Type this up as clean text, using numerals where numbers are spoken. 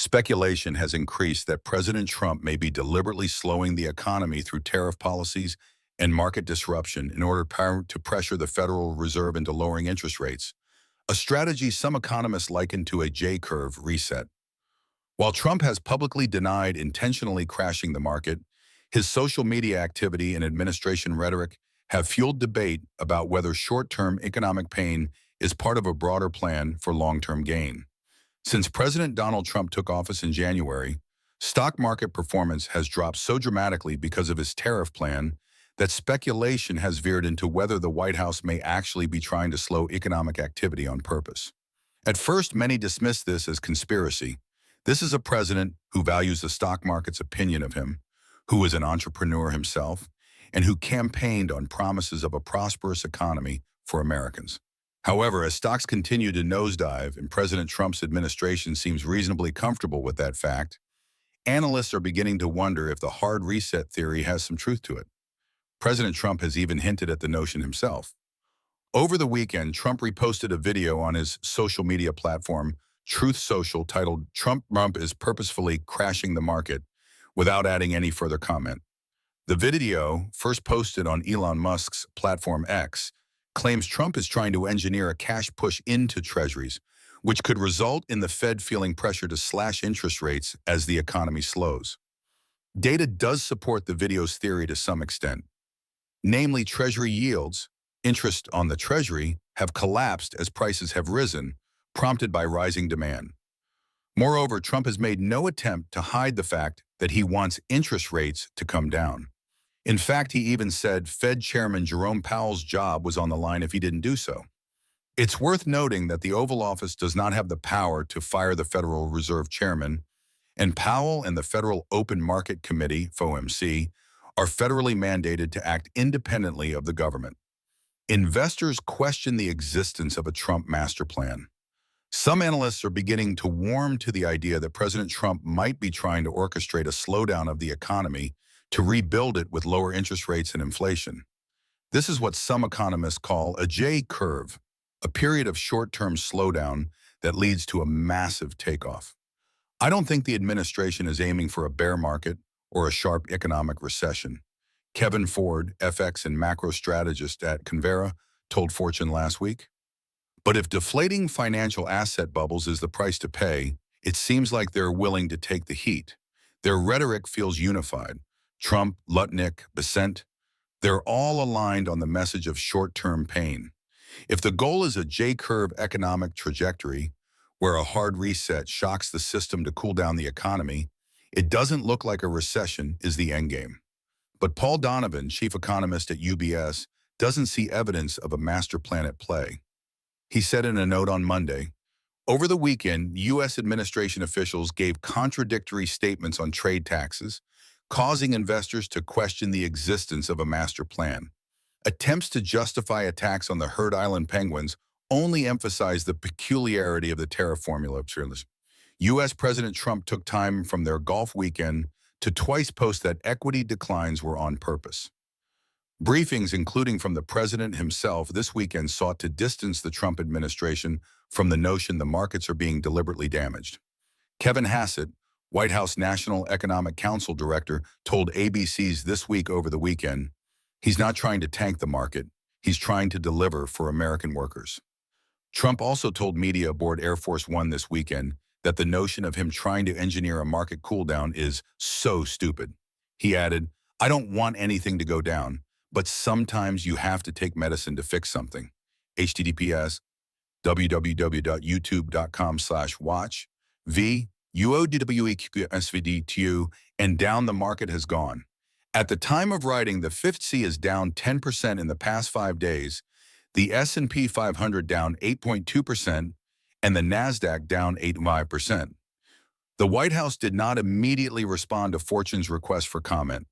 Speculation has increased that President Trump may be deliberately slowing the economy through tariff policies and market disruption in order to pressure the Federal Reserve into lowering interest rates, a strategy some economists liken to a J-curve reset. While Trump has publicly denied intentionally crashing the market, his social media activity and administration rhetoric have fueled debate about whether short-term economic pain is part of a broader plan for long-term gain. Since President Donald Trump took office in January, stock market performance has dropped so dramatically because of his tariff plan that speculation has veered into whether the White House may actually be trying to slow economic activity on purpose. At first, many dismissed this as conspiracy. This is a president who values the stock market's opinion of him, who is an entrepreneur himself, and who campaigned on promises of a prosperous economy for Americans. However, as stocks continue to nosedive and President Trump's administration seems reasonably comfortable with that fact, analysts are beginning to wonder if the hard reset theory has some truth to it. President Trump has even hinted at the notion himself. Over the weekend, Trump reposted a video on his social media platform, Truth Social, titled "Trump is purposefully crashing the market," without adding any further comment. The video, first posted on Elon Musk's platform X, claims Trump is trying to engineer a cash push into treasuries, which could result in the Fed feeling pressure to slash interest rates as the economy slows. Data does support the video's theory to some extent. Namely, treasury yields, interest on the treasury, have collapsed as prices have risen, prompted by rising demand. Moreover, Trump has made no attempt to hide the fact that he wants interest rates to come down. In fact, he even said Fed Chairman Jerome Powell's job was on the line if he didn't do so. It's worth noting that the Oval Office does not have the power to fire the Federal Reserve Chairman, and Powell and the Federal Open Market Committee, FOMC, are federally mandated to act independently of the government. Investors question the existence of a Trump master plan. Some analysts are beginning to warm to the idea that President Trump might be trying to orchestrate a slowdown of the economy to rebuild it with lower interest rates and inflation. This is what some economists call a J-curve, a period of short-term slowdown that leads to a massive takeoff. I don't think the administration is aiming for a bear market or a sharp economic recession. Kevin Ford, FX and macro strategist at Convera, told Fortune last week. But if deflating financial asset bubbles is the price to pay, it seems like they're willing to take the heat. Their rhetoric feels unified. Trump, Lutnick, Besant, they're all aligned on the message of short-term pain. If the goal is a J-curve economic trajectory, where a hard reset shocks the system to cool down the economy, it doesn't look like a recession is the endgame. But Paul Donovan, chief economist at UBS, doesn't see evidence of a master plan at play. He said in a note on Monday, over the weekend, U.S. administration officials gave contradictory statements on trade taxes, causing investors to question the existence of a master plan. Attempts to justify attacks on the Heard Island penguins only emphasize the peculiarity of the tariff formula. U.S. President Trump took time from their golf weekend to twice post that equity declines were on purpose. Briefings, including from the president himself this weekend, sought to distance the Trump administration from the notion the markets are being deliberately damaged. Kevin Hassett, White House National Economic Council Director, told ABC's This Week over the weekend, he's not trying to tank the market, he's trying to deliver for American workers. Trump also told media aboard Air Force One this weekend that the notion of him trying to engineer a market cooldown is so stupid. He added, I don't want anything to go down, but sometimes you have to take medicine to fix something. https www.youtube.com/watch VUODWEQSVDTU, and down the market has gone. At the time of writing, the FTSE is down 10% in the past 5 days, the S&P 500 down 8.2%, and the NASDAQ down 8.5%. The White House did not immediately respond to Fortune's request for comment.